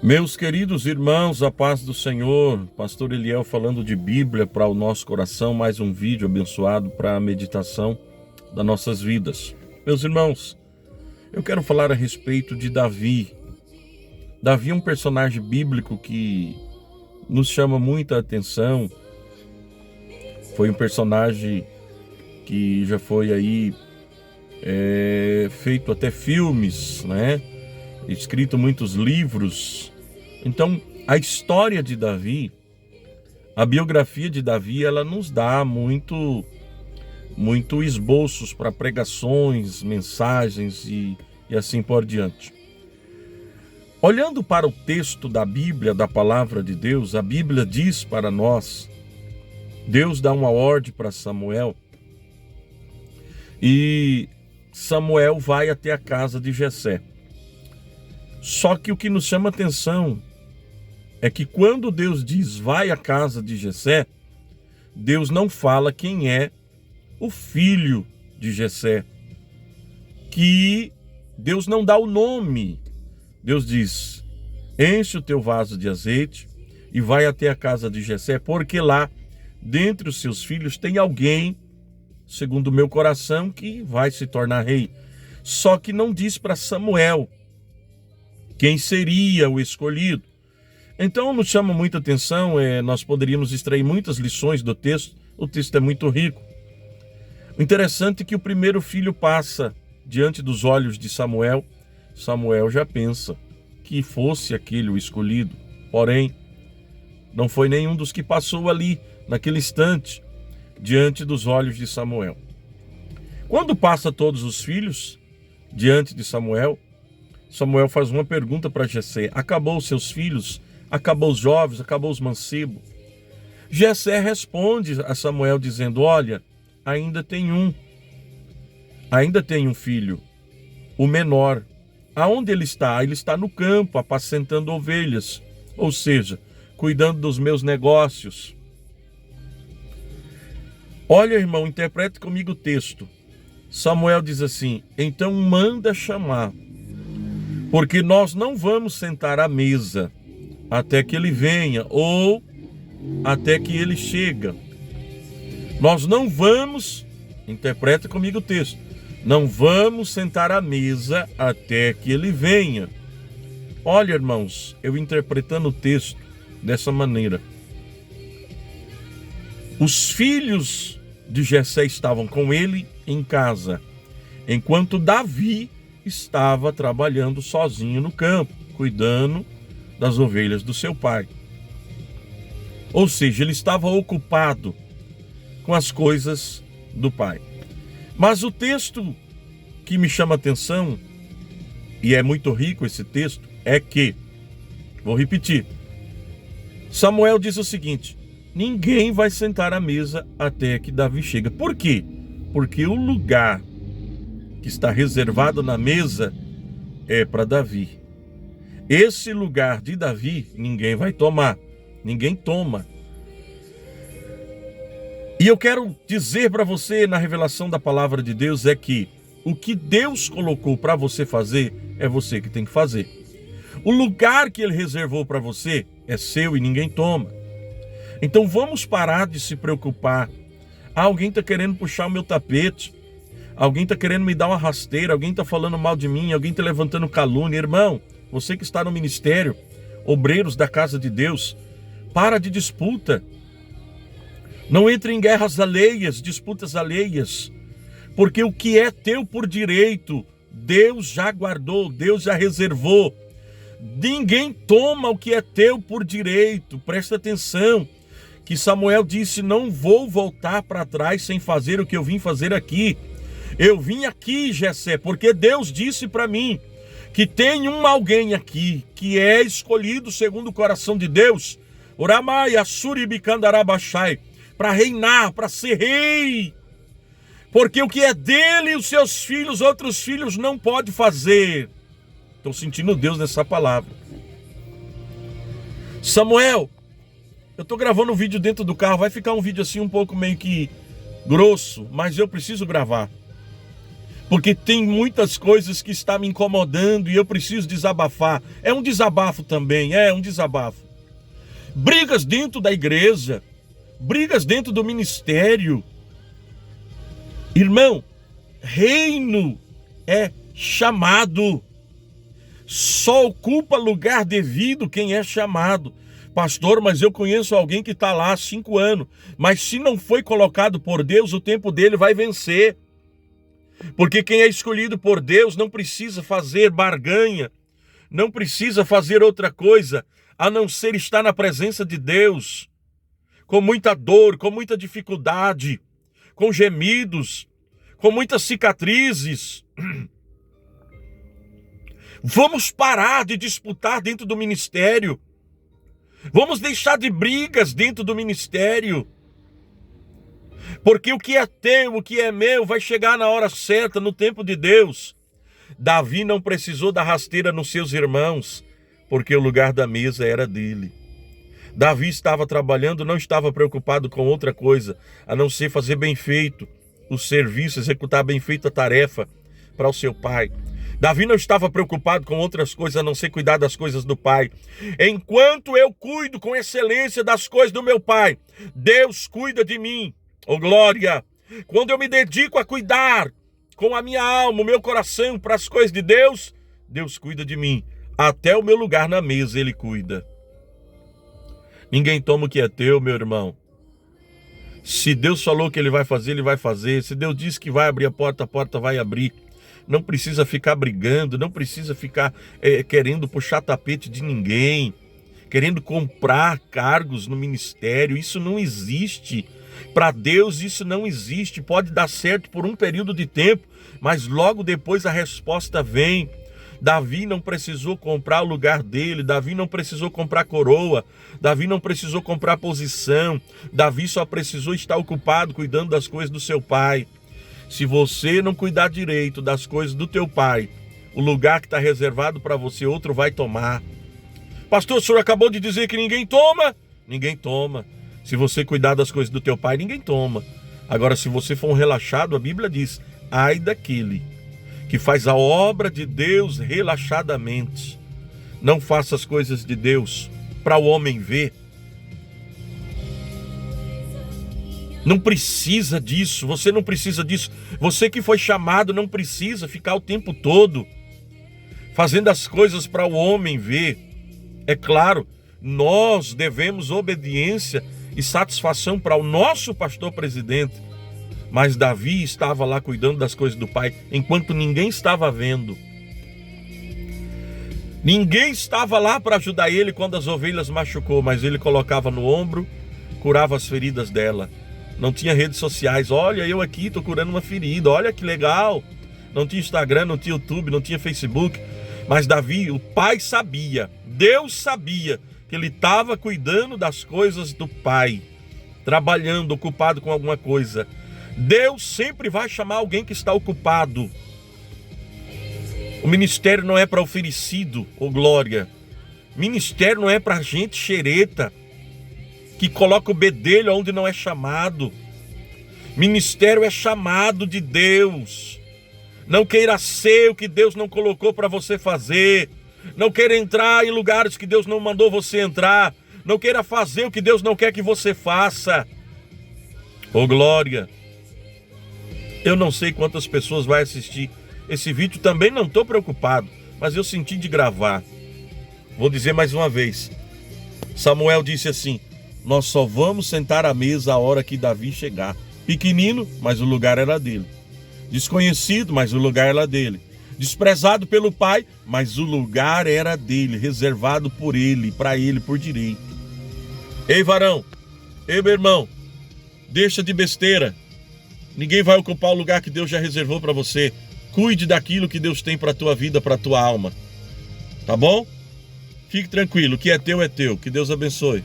Meus queridos irmãos, a paz do Senhor, Pastor Eliel falando de Bíblia para o nosso coração, mais um vídeo abençoado para a meditação das nossas vidas. Meus irmãos, eu quero falar a respeito de Davi. Davi é um personagem bíblico que nos chama muita atenção. Foi um personagem que já foi aí feito até filmes, né? Escrito muitos livros. Então, a história de Davi, a biografia de Davi, ela nos dá muito esboços para pregações, mensagens e assim por diante. Olhando para o texto da Bíblia, da palavra de Deus, a Bíblia diz para nós, Deus dá uma ordem para Samuel e Samuel vai até a casa de Jessé. Só que o que nos chama atenção é que quando Deus diz vai à casa de Jessé, Deus não fala quem é o filho de Jessé, que Deus não dá o nome. Deus diz, enche o teu vaso de azeite e vai até a casa de Jessé, porque lá, dentre os seus filhos, tem alguém, segundo o meu coração, que vai se tornar rei. Só que não diz para Samuel quem seria o escolhido. Então nos chama muita atenção, nós poderíamos extrair muitas lições do texto, o texto é muito rico. O interessante é que o primeiro filho passa diante dos olhos de Samuel, Samuel já pensa que fosse aquele o escolhido, porém, não foi nenhum dos que passou ali, naquele instante, diante dos olhos de Samuel. Quando passa todos os filhos diante de Samuel, Samuel faz uma pergunta para Jessé: acabou os seus filhos? Acabou os jovens? Acabou os mancebos? Jessé responde a Samuel dizendo: olha, ainda tem um filho, o menor. Aonde ele está? Ele está no campo, apacentando ovelhas, ou seja, cuidando dos meus negócios. Olha, irmão, interprete comigo o texto. Samuel diz assim: então manda chamar, porque nós não vamos sentar à mesa até que ele venha ou até que ele chega. Nós não vamos, interpreta comigo o texto, não vamos sentar à mesa até que ele venha. Olha, irmãos, eu interpretando o texto dessa maneira. Os filhos de Jessé estavam com ele em casa, enquanto Davi estava trabalhando sozinho no campo, cuidando das ovelhas do seu pai. Ou seja, ele estava ocupado com as coisas do pai. Mas o texto que me chama a atenção, e é muito rico esse texto, é que, vou repetir, Samuel diz o seguinte: ninguém vai sentar à mesa até que Davi chega. Por quê? Porque o lugar que está reservado na mesa é para Davi. Esse lugar de Davi ninguém vai tomar, ninguém toma. E eu quero dizer para você, na revelação da palavra de Deus, é que o que Deus colocou para você fazer, é você que tem que fazer. O lugar que Ele reservou para você é seu e ninguém toma. Então vamos parar de se preocupar. Alguém está querendo puxar o meu tapete, alguém está querendo me dar uma rasteira, alguém está falando mal de mim, alguém está levantando calúnia. Irmão, você que está no ministério, obreiros da casa de Deus, para de disputa. Não entre em guerras alheias, disputas alheias, porque o que é teu por direito, Deus já guardou, Deus já reservou. Ninguém toma o que é teu por direito. Presta atenção, que Samuel disse: não vou voltar para trás sem fazer o que eu vim fazer aqui. Eu vim aqui, Jessé, porque Deus disse para mim que tem alguém aqui que é escolhido segundo o coração de Deus, Oramai, Assuri, Bicandarabachai, para reinar, para ser rei. Porque o que é dele e os seus filhos, outros filhos não pode fazer. Estou sentindo Deus nessa palavra. Samuel, eu estou gravando um vídeo dentro do carro, vai ficar um vídeo assim um pouco meio que grosso, mas eu preciso gravar. porque tem muitas coisas que estão me incomodando e eu preciso desabafar. É um desabafo também, é um desabafo. Brigas dentro da igreja, brigas dentro do ministério. Irmão, reino é chamado. Só ocupa lugar devido quem é chamado. Pastor, mas eu conheço alguém que está lá há 5 anos. Mas se não foi colocado por Deus, o tempo dele vai vencer. Porque quem é escolhido por Deus não precisa fazer barganha, não precisa fazer outra coisa, a não ser estar na presença de Deus, com muita dor, com muita dificuldade, com gemidos, com muitas cicatrizes. Vamos parar de disputar dentro do ministério. Vamos deixar de brigas dentro do ministério. Porque o que é teu, o que é meu, vai chegar na hora certa, no tempo de Deus. Davi não precisou dar rasteira nos seus irmãos, porque o lugar da mesa era dele. Davi estava trabalhando, não estava preocupado com outra coisa, a não ser fazer bem feito o serviço, executar bem feito a tarefa para o seu pai. Davi não estava preocupado com outras coisas, a não ser cuidar das coisas do pai. Enquanto eu cuido com excelência das coisas do meu pai, Deus cuida de mim. Oh glória! Quando eu me dedico a cuidar com a minha alma, o meu coração para as coisas de Deus, Deus cuida de mim. Até o meu lugar na mesa Ele cuida. Ninguém toma o que é teu, meu irmão. Se Deus falou que Ele vai fazer, Ele vai fazer. Se Deus disse que vai abrir a porta vai abrir. Não precisa ficar brigando, não precisa ficar querendo puxar tapete de ninguém, querendo comprar cargos no ministério. Isso não existe. Para Deus isso não existe. Pode dar certo por um período de tempo, mas logo depois a resposta vem. Davi não precisou comprar o lugar dele, Davi não precisou comprar coroa, Davi não precisou comprar posição, Davi só precisou estar ocupado cuidando das coisas do seu pai. Se você não cuidar direito das coisas do teu pai, o lugar que está reservado para você, outro vai tomar. Pastor, o senhor acabou de dizer que ninguém toma? Ninguém toma. Se você cuidar das coisas do teu pai, ninguém toma. Agora, se você for um relaxado, a Bíblia diz, ai daquele que faz a obra de Deus relaxadamente. Não faça as coisas de Deus para o homem ver. Não precisa disso, você não precisa disso. Você que foi chamado não precisa ficar o tempo todo fazendo as coisas para o homem ver. É claro, nós devemos obediência e satisfação para o nosso pastor presidente. Mas Davi estava lá cuidando das coisas do pai, enquanto ninguém estava vendo. Ninguém estava lá para ajudar ele quando as ovelhas machucou, mas ele colocava no ombro, curava as feridas dela. Não tinha redes sociais, olha eu aqui estou curando uma ferida, olha que legal. Não tinha Instagram, não tinha YouTube, não tinha Facebook. Mas Davi, o pai sabia, Deus sabia que ele estava cuidando das coisas do pai, trabalhando, ocupado com alguma coisa. Deus sempre vai chamar alguém que está ocupado. O ministério não é para oferecido, ô glória. Ministério não é para gente xereta, que coloca o bedelho onde não é chamado. Ministério é chamado de Deus. Não queira ser o que Deus não colocou para você fazer. Não queira entrar em lugares que Deus não mandou você entrar. Não queira fazer o que Deus não quer que você faça. Ô glória. Eu não sei quantas pessoas vai assistir esse vídeo, também não estou preocupado, mas eu senti de gravar. Vou dizer mais uma vez. Samuel disse assim, nós só vamos sentar à mesa a hora que Davi chegar. Pequenino, mas o lugar era dele. Desconhecido, mas o lugar era dele. Desprezado pelo pai, mas o lugar era dele, reservado por ele, para ele, por direito. Ei varão, ei meu irmão, deixa de besteira. Ninguém vai ocupar o lugar que Deus já reservou para você. Cuide daquilo que Deus tem para a tua vida, para a tua alma. Tá bom? Fique tranquilo, o que é teu é teu. Que Deus abençoe.